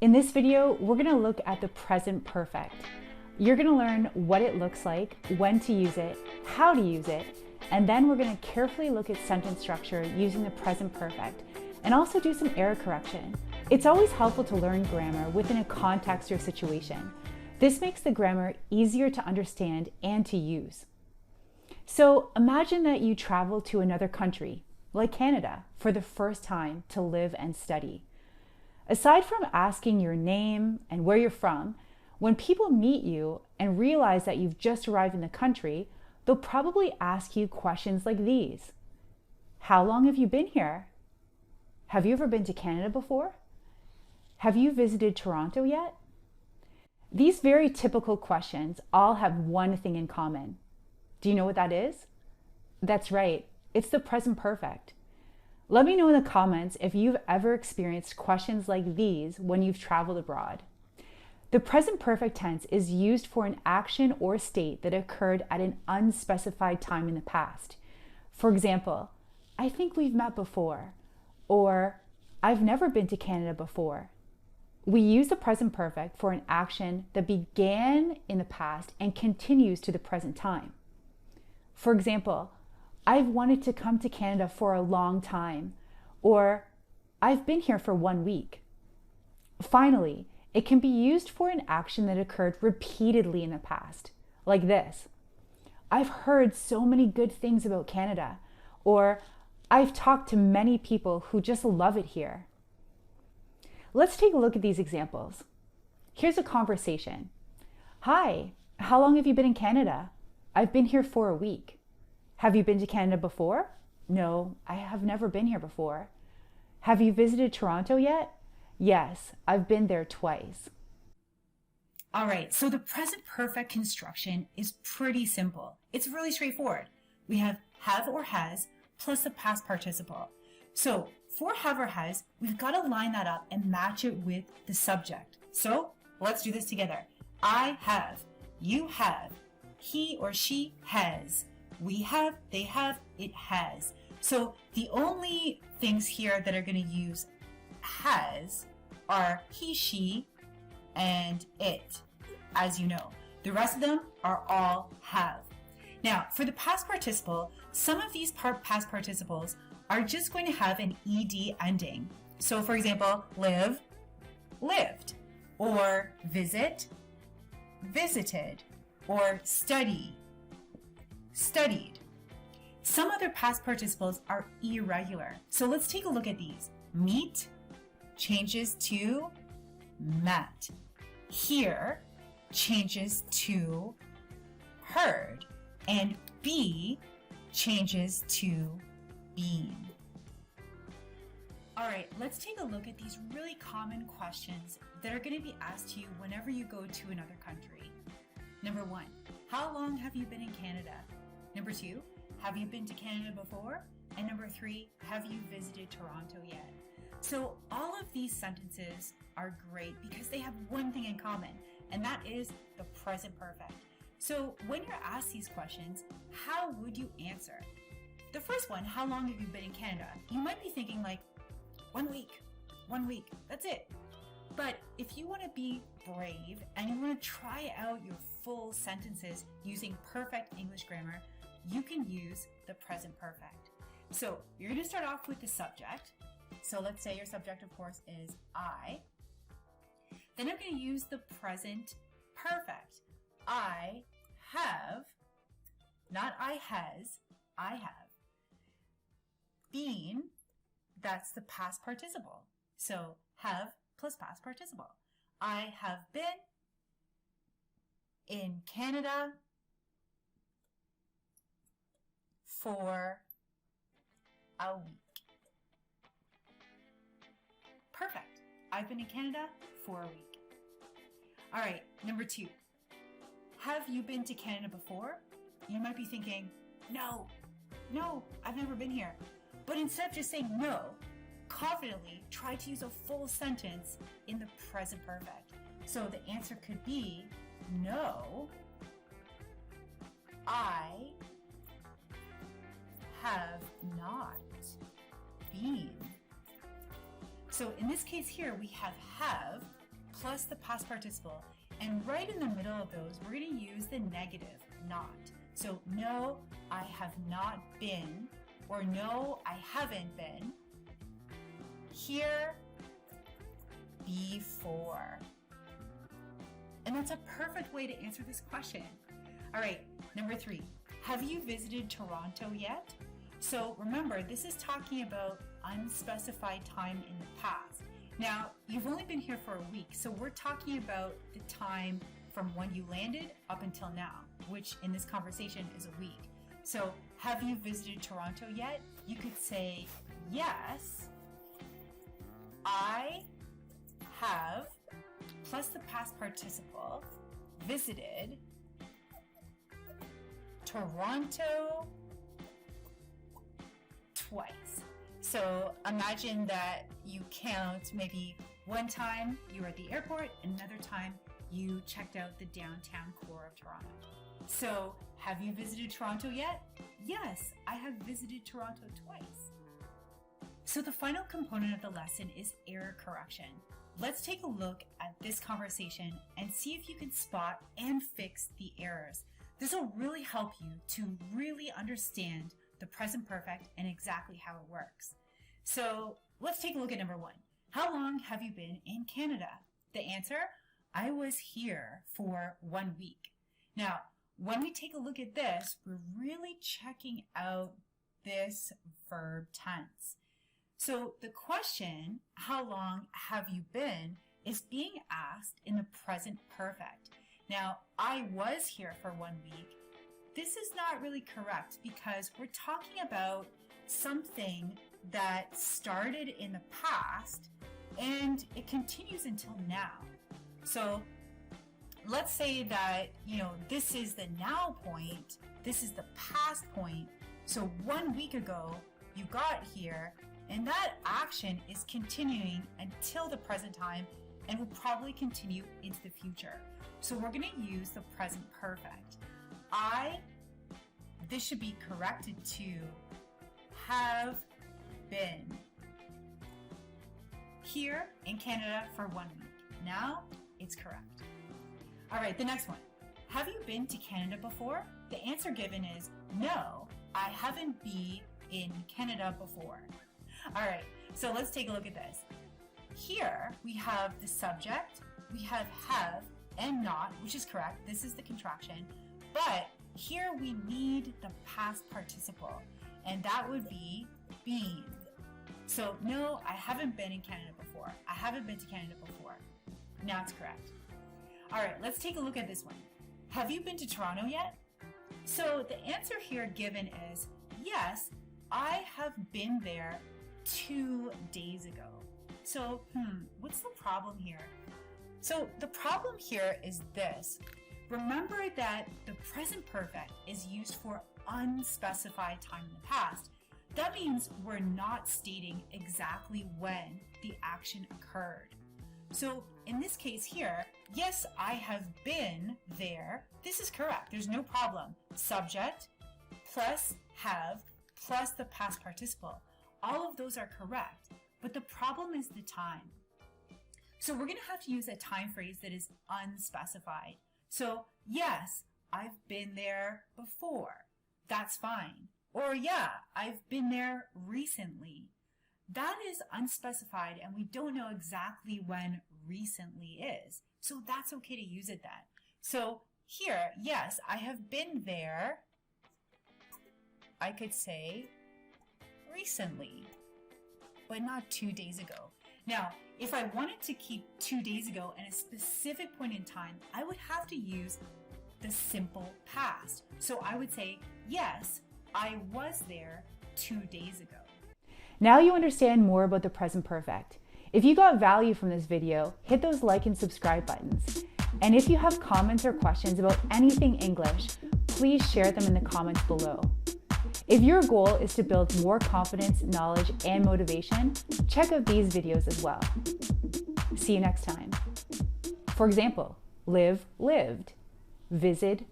In this video, we're going to look at the present perfect. You're going to learn what it looks like, when to use it, how to use it, and then we're going to carefully look at sentence structure using the present perfect and also do some error correction. It's always helpful to learn grammar within a context or situation. This makes the grammar easier to understand and to use. So imagine that you travel to another country, like Canada, for the first time to live and study. Aside from asking your name and where you're from, when people meet you and realize that you've just arrived in the country, they'll probably ask you questions like these. How long have you been here? Have you ever been to Canada before? Have you visited Toronto yet? These very typical questions all have one thing in common. Do you know what that is? That's right, it's the present perfect. Let me know in the comments if you've ever experienced questions like these when you've traveled abroad. The present perfect tense is used for an action or state that occurred at an unspecified time in the past. For example, I think we've met before, or I've never been to Canada before. We use the present perfect for an action that began in the past and continues to the present time. For example, I've wanted to come to Canada for a long time, or I've been here for 1 week. Finally, it can be used for an action that occurred repeatedly in the past, like this. I've heard so many good things about Canada, or I've talked to many people who just love it here. Let's take a look at these examples. Here's a conversation. Hi, how long have you been in Canada? I've been here for a week. Have you been to Canada before? No, I have never been here before. Have you visited Toronto yet? Yes, I've been there twice. All right, so the present perfect construction is pretty simple. It's really straightforward. We have or has plus the past participle. So for have or has, we've got to line that up and match it with the subject. So let's do this together. I have, you have, he or she has, we have, they have, it has. So the only things here that are going to use has are he, she, and it, as you know. The rest of them are all have. Now, for the past participle, some of these past participles are just going to have an ed ending. So for example, live, lived, or visit, visited, or study, studied. Some other past participles are irregular. So let's take a look at these. Meet changes to met. Hear changes to heard. And be changes to been. All right, let's take a look at these really common questions that are going to be asked to you whenever you go to another country. Number 1, how long have you been in Canada? Number 2, have you been to Canada before? And number 3, have you visited Toronto yet? So all of these sentences are great because they have one thing in common, and that is the present perfect. So when you're asked these questions, how would you answer? The first one, how long have you been in Canada? You might be thinking like, 1 week, that's it. But if you want to be brave and you want to try out your full sentences using perfect English grammar, you can use the present perfect. So you're going to start off with the subject. So let's say your subject, of course, is I. Then I'm going to use the present perfect. I have, not I has, I have. Been, that's the past participle. So have plus past participle. I have been in Canada for a week. Perfect. I've been in Canada for a week. All right, number 2. Have you been to Canada before? You might be thinking, no, I've never been here. But instead of just saying no, confidently try to use a full sentence in the present perfect. So the answer could be, no, I have not been. So in this case here, we have plus the past participle. And right in the middle of those, we're going to use the negative, not. So no, I have not been, or no, I haven't been here before. And that's a perfect way to answer this question. All right, number 3, have you visited Toronto yet? So remember, this is talking about unspecified time in the past. Now, you've only been here for a week, so we're talking about the time from when you landed up until now, which in this conversation is a week. So, have you visited Toronto yet? You could say, yes, I have, plus the past participle, visited Toronto twice. So imagine that you count maybe one time you were at the airport, another time you checked out the downtown core of Toronto. So have you visited Toronto yet? Yes, I have visited Toronto twice. So the final component of the lesson is error correction. Let's take a look at this conversation and see if you can spot and fix the errors. This will really help you to really understand the present perfect and exactly how it works. So let's take a look at number 1. How long have you been in Canada? The answer, I was here for 1 week. Now, when we take a look at this, we're really checking out this verb tense. So the question, how long have you been, is being asked in the present perfect. Now, I was here for 1 week. This is not really correct because we're talking about something that started in the past and it continues until now. So let's say that, this is the now point, this is the past point. So 1 week ago, you got here, and that action is continuing until the present time and will probably continue into the future. So we're going to use the present perfect. This should be corrected to have been here in Canada for 1 week. Now it's correct. All right, the next one. Have you been to Canada before? The answer given is no, I haven't been in Canada before. All right, so let's take a look at this. Here we have the subject, we have and not, which is correct. This is the contraction. But here we need the past participle, and that would be been. So no, I haven't been in Canada before. I haven't been to Canada before. Now it's correct. All right, let's take a look at this one. Have you been to Toronto yet? So the answer here given is yes, I have been there 2 days ago. So, what's the problem here? So the problem here is this. Remember that the present perfect is used for unspecified time in the past. That means we're not stating exactly when the action occurred. So in this case here, yes, I have been there. This is correct. There's no problem. Subject plus have plus the past participle. All of those are correct, but the problem is the time. So we're going to have to use a time phrase that is unspecified. So yes, I've been there before. That's fine. Or yeah, I've been there recently. That is unspecified and we don't know exactly when recently is. So that's okay to use it then. So here, yes, I have been there. I could say recently, but not 2 days ago. Now, if I wanted to keep 2 days ago and a specific point in time, I would have to use the simple past. So I would say, yes, I was there 2 days ago. Now you understand more about the present perfect. If you got value from this video, hit those like and subscribe buttons. And if you have comments or questions about anything English, please share them in the comments below. If your goal is to build more confidence, knowledge, and motivation, check out these videos as well. See you next time. For example, live, lived, visit.